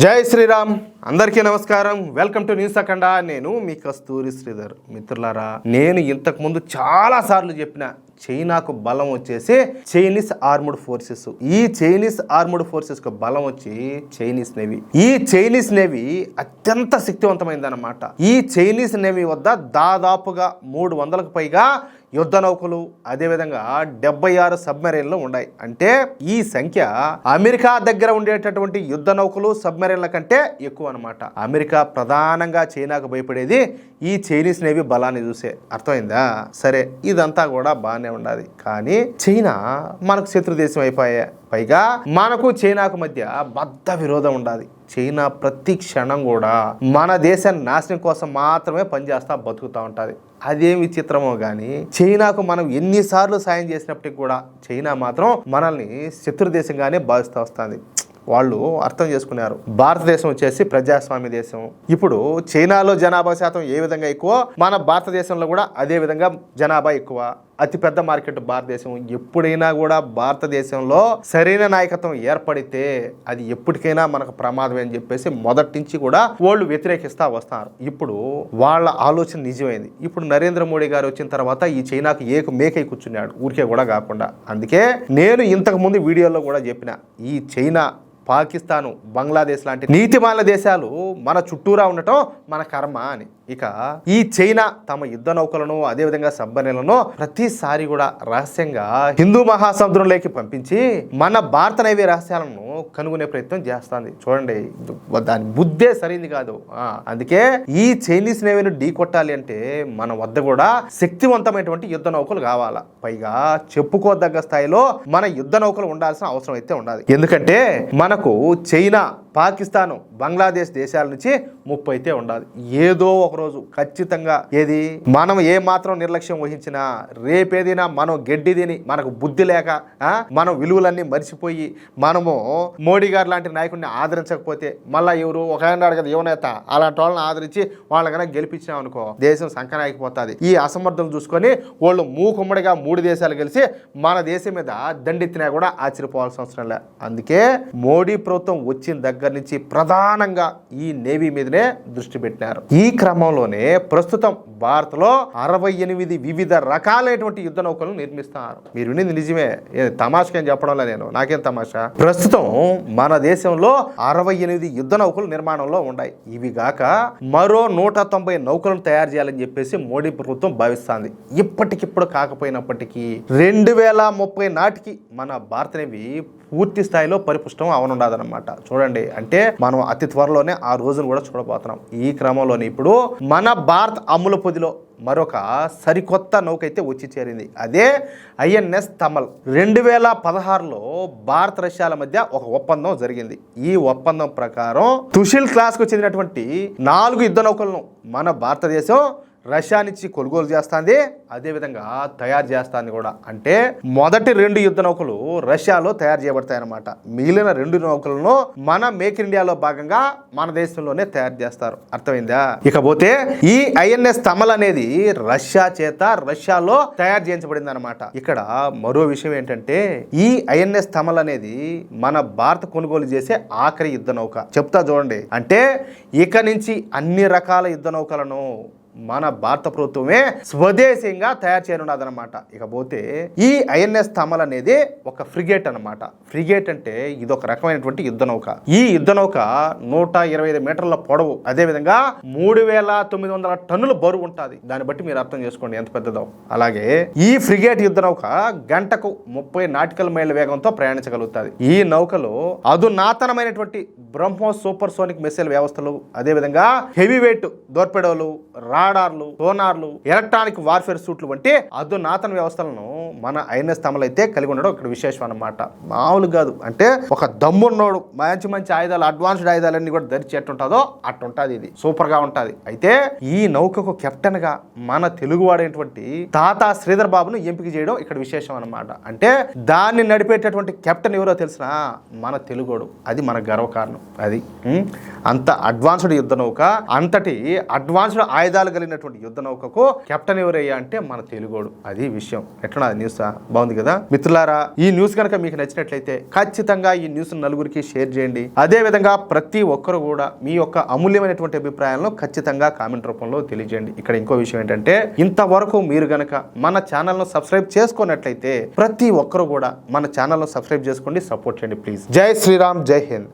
జై శ్రీరామ్ అందరికీ నమస్కారం. వెల్కమ్ టు న్యూస్ అఖండ. నేను మీ కస్తూరి శ్రీధర్. మిత్రులారా, నేను ఇంతకు ముందు చాలా సార్లు చెప్పిన చైనాకు బలం వచ్చేసి చైనీస్ ఆర్మ్డ్ ఫోర్సెస్. ఈ చైనీస్ ఆర్మ్డ్ ఫోర్సెస్ కు బలం వచ్చి చైనీస్ నేవీ. ఈ చైనీస్ నేవీ అత్యంత శక్తివంతమైందన్నమాట. ఈ చైనీస్ నేవీ వద్ద దాదాపుగా 300కు పైగా యుద్ధ నౌకలు, అదేవిధంగా 76 సబ్మెరైన్లు ఉన్నాయి. అంటే ఈ సంఖ్య అమెరికా దగ్గర ఉండేటటువంటి యుద్ధ నౌకలు, సబ్మెరైన్ల కంటే ఎక్కువ అనమాట. అమెరికా ప్రధానంగా చైనాకు భయపడేది ఈ చైనీస్ నేవీ బలాన్ని చూసే. అర్థమైందా? సరే, ఇదంతా కూడా బాగానే ఉండాలి. కానీ చైనా మనకు శత్రు దేశం అయిపోయా. పైగా మనకు చైనాకు మధ్య బద్ధ విరోధం ఉండాలి. చైనా ప్రతి క్షణం కూడా మన దేశాన్ని నాశనం కోసం మాత్రమే పనిచేస్తా బతుకుతూ ఉంటుంది. అదేం విచిత్రమో కానీ చైనాకు మనం ఎన్నిసార్లు సాయం చేసినప్పటికీ కూడా చైనా మాత్రం మనల్ని శత్రు దేశంగానే భావిస్తూ వస్తుంది. వాళ్ళు అర్థం చేసుకున్నారు, భారతదేశం వచ్చేసి ప్రజాస్వామ్య దేశం. ఇప్పుడు చైనాలో జనాభా శాతం ఏ విధంగా ఎక్కువ, మన భారతదేశంలో కూడా అదే విధంగా జనాభా ఎక్కువ. అతిపెద్ద మార్కెట్ భారతదేశం. ఎప్పుడైనా కూడా భారతదేశంలో సరైన నాయకత్వం ఏర్పడితే అది ఎప్పటికైనా మనకు ప్రమాదమే అని చెప్పేసి మొదటి నుంచి కూడా వాళ్ళు వ్యతిరేకిస్తూ వస్తున్నారు. ఇప్పుడు వాళ్ళ ఆలోచన నిజమైంది. ఇప్పుడు నరేంద్ర మోడీ గారు వచ్చిన తర్వాత ఈ చైనాకు మేకై కూర్చున్నాడు, ఊరికే కూడా కాకుండా. అందుకే నేను ఇంతకు ముందు వీడియోలో కూడా చెప్పిన, ఈ చైనా, పాకిస్తాను, బంగ్లాదేశ్ లాంటి నీతిమాల దేశాలు మన చుట్టూరా ఉండటం మన కర్మ అని. ఇక ఈ చైనా తమ యుద్ధ నౌకలను, అదేవిధంగా సబ్మెరైన్లను ప్రతిసారి కూడా రహస్యంగా హిందూ మహాసముద్రంలోకి పంపించి మన భారత నేవీ రహస్యాలను కనుగొనే ప్రయత్నం చేస్తుంది. చూడండి, దాని బుద్ధే సరైంది కాదు. అందుకే ఈ చైనీస్ నేవీని ఢీ కొట్టాలి అంటే మన వద్ద కూడా శక్తివంతమైనటువంటి యుద్ధ నౌకలు కావాలా. పైగా చెప్పుకోదగ్గ స్థాయిలో మన యుద్ధ నౌకలు ఉండాల్సిన అవసరం అయితే ఉండాలి. ఎందుకంటే మనకు చైనా, పాకిస్తాను, బంగ్లాదేశ్ దేశాల నుంచి ముప్పు అయితే ఉండాలి. ఏదో ఒక రోజు ఖచ్చితంగా ఏది మనం ఏ మాత్రం నిర్లక్ష్యం వహించినా, రేపేదైనా మనం గడ్డి తిని మనకు బుద్ధి లేక మనం విలువలన్నీ మర్చిపోయి మనము మోడీ గారు లాంటి నాయకుడిని ఆదరించకపోతే మళ్ళీ ఎవరు ఒక ఆయన కదా యువనేత అలాంటి వాళ్ళని ఆదరించి వాళ్ళకన్నా గెలిపించాం అనుకో దేశం సంకనాగిపోతుంది. ఈ అసమర్థం చూసుకొని వాళ్ళు మూకుమ్మడిగా 3 దేశాలు కలిసి మన దేశం మీద దండెత్తినా కూడా ఆశ్చర్యపోవాల్సిన అవసరం లే. అందుకే మోడీ ప్రభుత్వం వచ్చిన దగ్గర నుంచి ప్రధానంగా ఈ నేవీ మీదనే దృష్టి పెట్టినారు. ఈ క్రమంలోనే ప్రస్తుతం భారత్లో 68 వివిధ రకాలైనటువంటి యుద్ధ నౌకలను నిర్మిస్తున్నారు. మీరు వినింది నిజమే, తమాషకేం చెప్పడంలో నేను, నాకేం తమాషా. ప్రస్తుతం మన దేశంలో 68 యుద్ధ నౌకలు నిర్మాణంలో ఉన్నాయి. ఇవి గాక మరో 190 నౌకలను తయారు చేయాలని చెప్పేసి మోడీ ప్రభుత్వం భావిస్తుంది. ఇప్పటికిప్పుడు కాకపోయినప్పటికీ 2030 నాటికి మన భారత నేవీ పూర్తి స్థాయిలో పరిపుష్టం అవనుండదన్నమాట. చూడండి, అంటే మనం అతి త్వరలోనే ఆ రోజును కూడా చూడబోతున్నాం. ఈ క్రమంలోనే ఇప్పుడు మన భారత్ అమ్ముల పొదిలో మరొక సరికొత్త నౌక అయితే వచ్చి చేరింది. అదే INS తమల్. 2016లో భారత రష్యాల మధ్య ఒక ఒప్పందం జరిగింది. ఈ ఒప్పందం ప్రకారం తుషిల్ క్లాస్కు చెందినటువంటి 4 యుద్ధ నౌకలను మన భారతదేశం రష్యా నుంచి కొనుగోలు చేస్తుంది, అదేవిధంగా తయారు చేస్తుంది కూడా. అంటే మొదటి 2 యుద్ధ నౌకలు రష్యాలో తయారు చేయబడతాయన్నమాట. మిగిలిన 2 నౌకలను మన మేక్ ఇన్ ఇండియాలో భాగంగా మన దేశంలోనే తయారు చేస్తారు. అర్థమైందా? ఇకపోతే ఈ INS తమల్ అనేది రష్యాలో తయారు చేయించబడింది అనమాట. ఇక్కడ మరో విషయం ఏంటంటే ఈ INS తమల్ అనేది మన భారత కొనుగోలు చేసే ఆఖరి యుద్ధ నౌక. చెప్తా చూడండి. అంటే ఇక నుంచి అన్ని రకాల యుద్ధ నౌకలను మన భారత ప్రభుత్వమే స్వదేశీయంగా తయారు చేయనున్నదన్నమాట. ఇకపోతే ఈ INS తమల్ అనేది ఒక ఫ్రిగేట్ అనమాట. ఫ్రిగేట్ అంటే ఇదొక రకమైనటువంటి యుద్ధ నౌక. ఈ యుద్ధ నౌక 125 మీటర్ల పొడవు, అదేవిధంగా 3900 టన్నుల బరువు ఉంటుంది. దాన్ని బట్టి మీరు అర్థం చేసుకోండి ఎంత పెద్దదో. అలాగే ఈ ఫ్రిగేట్ యుద్ధ నౌక గంటకు 30 నాటికల్ మైళ్ళ వేగంతో ప్రయాణించగలుగుతుంది. ఈ నౌకలో అధునాతనమైనటువంటి బ్రహ్మోస్ సూపర్ సోనిక్ మిసైల్ వ్యవస్థలు, అదేవిధంగా హెవీ వెయిట్ దోర్పెడోలు, రాడార్లు, సోనార్లు, ఎలక్ట్రానిక్ వార్ఫేర్ సూట్లు వంటి అధునాతన వ్యవస్థలను మన INS తమల్ అయితే కలిగి ఉండడం ఇక్కడ విశేషం అన్నమాట. మామూలు కాదు. అంటే ఒక దమ్మున్నోడు మంచి ఆయుధాలు, అడ్వాన్స్డ్ ఆయుధాలన్నీ కూడా ధరిచేట్టుంటుందో అట్టుంటుంది. ఇది సూపర్ గా ఉంటుంది. అయితే ఈ నౌకకు కెప్టెన్ గా మన తెలుగువాడైనటువంటి తాతా శ్రీధర్ బాబును ఎంపిక చేయడం ఇక్కడ విశేషం అన్నమాట. అంటే దాన్ని నడిపేటటువంటి కెప్టెన్ ఎవరో తెలిసిన మన తెలుగోడు. అది మన గర్వకారణం. అది అంత అడ్వాన్స్డ్ యుద్ధ నౌక, అంతటి అడ్వాన్స్డ్ ఆయుధాలు కలిగినటువంటి యుద్ధ నౌకకు కెప్టెన్ ఎవరయ్యా అంటే మన తెలుగోడు. అది విషయం. ఎట్లా న్యూస్ బాగుంది కదా మిత్రులారా. ఈ న్యూస్ కనుక మీకు నచ్చినట్లయితే ఖచ్చితంగా ఈ న్యూస్ నలుగురికి షేర్ చేయండి. అదే విధంగా ప్రతి ఒక్కరు కూడా మీ యొక్క అమూల్యమైనటువంటి అభిప్రాయాలను ఖచ్చితంగా కామెంట్ రూపంలో తెలియజేయండి. ఇక్కడ ఇంకో విషయం ఏంటంటే, ఇంతవరకు మీరు గనక మన ఛానల్ను సబ్స్క్రైబ్ చేసుకున్నట్లయితే ప్రతి ఒక్కరు కూడా మన ఛానల్ను సబ్స్క్రైబ్ చేసుకోండి, సపోర్ట్ చేయండి ప్లీజ్. జై శ్రీరామ్, జై హింద్.